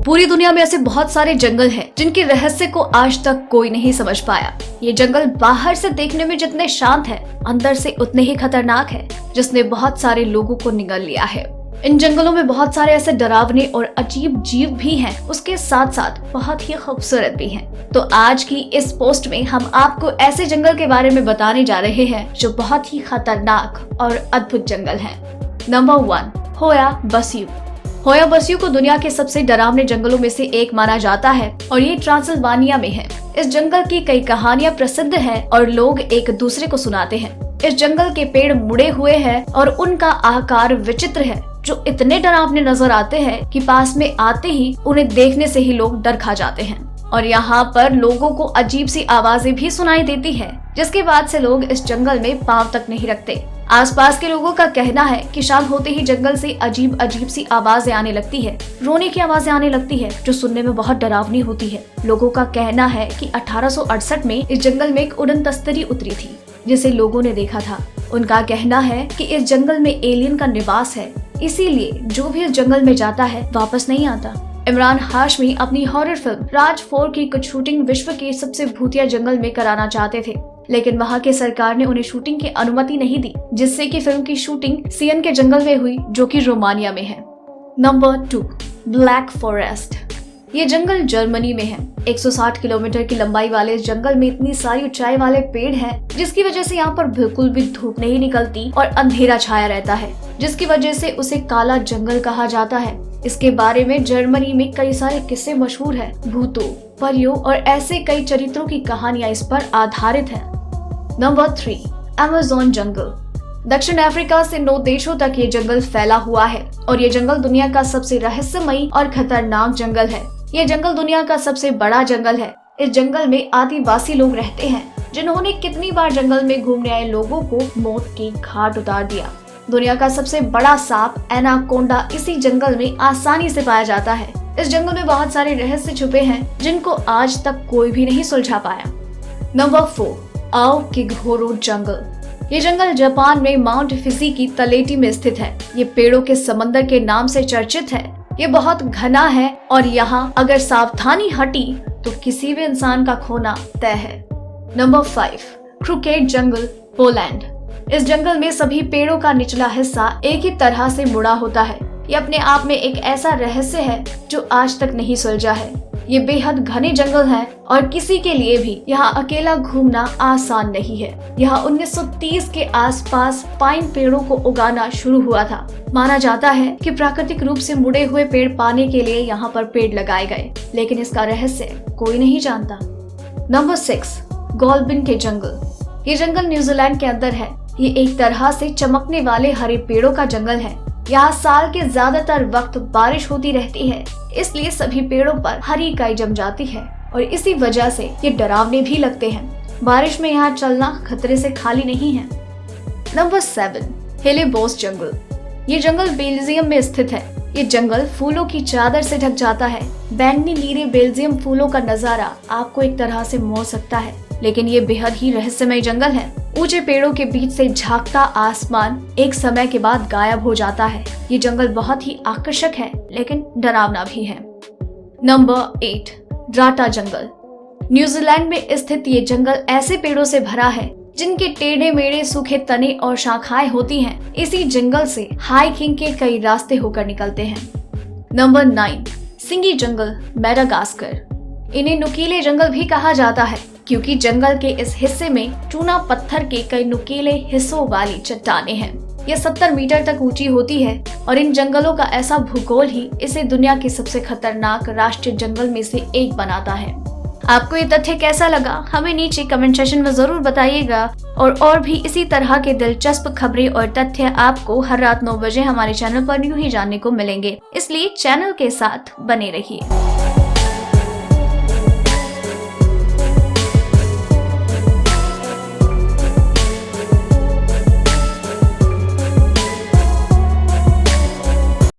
पूरी दुनिया में ऐसे बहुत सारे जंगल हैं जिनके रहस्य को आज तक कोई नहीं समझ पाया। ये जंगल बाहर से देखने में जितने शांत है, अंदर से उतने ही खतरनाक है, जिसने बहुत सारे लोगों को निगल लिया है। इन जंगलों में बहुत सारे ऐसे डरावने और अजीब जीव भी हैं, उसके साथ साथ बहुत ही खूबसूरत भी हैं। तो आज की इस पोस्ट में हम आपको ऐसे जंगल के बारे में बताने जा रहे हैं जो बहुत ही खतरनाक और अद्भुत जंगल हैं। नंबर 1, होया बस्यू। होया बस्यू को दुनिया के सबसे डरावने जंगलों में से एक माना जाता है और ये ट्रांसिल्वानिया में है। इस जंगल की कई कहानियां प्रसिद्ध हैं और लोग एक दूसरे को सुनाते हैं। इस जंगल के पेड़ मुड़े हुए हैं और उनका आकार विचित्र है, जो इतने डरावने नजर आते हैं कि पास में आते ही उन्हें देखने से ही लोग डर खा जाते हैं। और यहाँ पर लोगों को अजीब सी आवाजें भी सुनाई देती है, जिसके बाद से लोग इस जंगल में पांव तक नहीं रखते। आसपास के लोगों का कहना है कि शाम होते ही जंगल से अजीब अजीब सी आवाजें आने लगती है, रोने की आवाजें आने लगती है, जो सुनने में बहुत डरावनी होती है। लोगों का कहना है कि 1868 में इस जंगल में एक उड़न तस्तरी उतरी थी, जिसे लोगों ने देखा था। उनका कहना है कि इस जंगल में एलियन का निवास है, इसीलिए जो भी इस जंगल में जाता है वापस नहीं आता। इमरान हाशमी अपनी हॉरर फिल्म राज 4 की कुछ शूटिंग विश्व के सबसे भूतिया जंगल में कराना चाहते थे, लेकिन वहां की सरकार ने उन्हें शूटिंग की अनुमति नहीं दी, जिससे कि फिल्म की शूटिंग सियन के जंगल में हुई, जो कि रोमानिया में है। Number 2, black forest. ये जंगल जर्मनी में है। 160 किलोमीटर की लंबाई वाले इस जंगल में इतनी सारी ऊंचाई वाले पेड़ हैं, जिसकी वजह से यहाँ पर बिल्कुल भी धूप नहीं निकलती और अंधेरा छाया रहता है, जिसकी वजह से उसे काला जंगल कहा जाता है। इसके बारे में जर्मनी में कई सारे किस्से मशहूर हैं। भूतों, परियों और ऐसे कई चरित्रों की कहानियां इस पर आधारित हैं। नंबर 3, अमेज़न जंगल। दक्षिण अफ्रीका से 9 देशों तक ये जंगल फैला हुआ है और ये जंगल दुनिया का सबसे रहस्यमयी और खतरनाक जंगल है। ये जंगल दुनिया का सबसे बड़ा जंगल है। इस जंगल में आदिवासी लोग रहते हैं, जिन्होंने कितनी बार जंगल में घूमने आए लोगों को मौत की घाट उतार दिया। दुनिया का सबसे बड़ा सांप एनाकोंडा इसी जंगल में आसानी से पाया जाता है। इस जंगल में बहुत सारे रहस्य छुपे हैं, जिनको आज तक कोई भी नहीं सुलझा पाया। नंबर 4, आओकिगहोरो जंगल। ये जंगल जापान में माउंट फिजी की तलेटी में स्थित है। ये पेड़ों के समंदर के नाम से चर्चित है। ये बहुत घना है और यहाँ अगर सावधानी हटी तो किसी भी इंसान का खोना तय है। नंबर 5, क्रुकेड जंगल, पोलैंड। इस जंगल में सभी पेड़ों का निचला हिस्सा एक ही तरह से मुड़ा होता है। ये अपने आप में एक ऐसा रहस्य है जो आज तक नहीं सुलझा है। ये बेहद घने जंगल है और किसी के लिए भी यहाँ अकेला घूमना आसान नहीं है। यहाँ 1930 के आसपास पाइन पेड़ों को उगाना शुरू हुआ था। माना जाता है कि प्राकृतिक रूप से मुड़े हुए पेड़ पाने के लिए यहाँ पर पेड़ लगाए गए, लेकिन इसका रहस्य कोई नहीं जानता। नंबर 6, गोल्बिन के जंगल। ये जंगल न्यूजीलैंड के अंदर है। ये एक तरह से चमकने वाले हरे पेड़ों का जंगल है। यहाँ साल के ज्यादातर वक्त बारिश होती रहती है, इसलिए सभी पेड़ों पर हरी काई जम जाती है और इसी वजह से ये डरावने भी लगते हैं। बारिश में यहाँ चलना खतरे से खाली नहीं है। नंबर 7, हेलेबोस जंगल। ये जंगल बेल्जियम में स्थित है। ये जंगल फूलों की चादर से ढक जाता है। बैंगनी नीले बेल्जियम फूलों का नजारा आपको एक तरह से मोह सकता है, लेकिन ये बेहद ही रहस्यमय जंगल है। ऊंचे पेड़ों के बीच से झांकता आसमान एक समय के बाद गायब हो जाता है। ये जंगल बहुत ही आकर्षक है, लेकिन डरावना भी है। नंबर 8, ड्राटा जंगल। न्यूजीलैंड में स्थित ये जंगल ऐसे पेड़ों से भरा है जिनके टेढ़े मेढ़े सूखे तने और शाखाएं होती हैं। इसी जंगल से हाइकिंग के कई रास्ते होकर निकलते हैं। नंबर 9, सिंगी जंगल, मेडागास्कर। इन्हें नुकीले जंगल भी कहा जाता है, क्योंकि जंगल के इस हिस्से में चूना पत्थर के कई नुकीले हिस्सों वाली चट्टानें हैं। ये 70 मीटर तक ऊंची होती है और इन जंगलों का ऐसा भूगोल ही इसे दुनिया के सबसे खतरनाक राष्ट्रीय जंगल में से एक बनाता है। आपको ये तथ्य कैसा लगा, हमें नीचे कमेंट सेक्शन में जरूर बताइएगा। और भी इसी तरह के दिलचस्प खबरें और तथ्य आपको हर रात 9 बजे हमारे चैनल पर यूं ही जानने को मिलेंगे, इसलिए चैनल के साथ बने रहिए।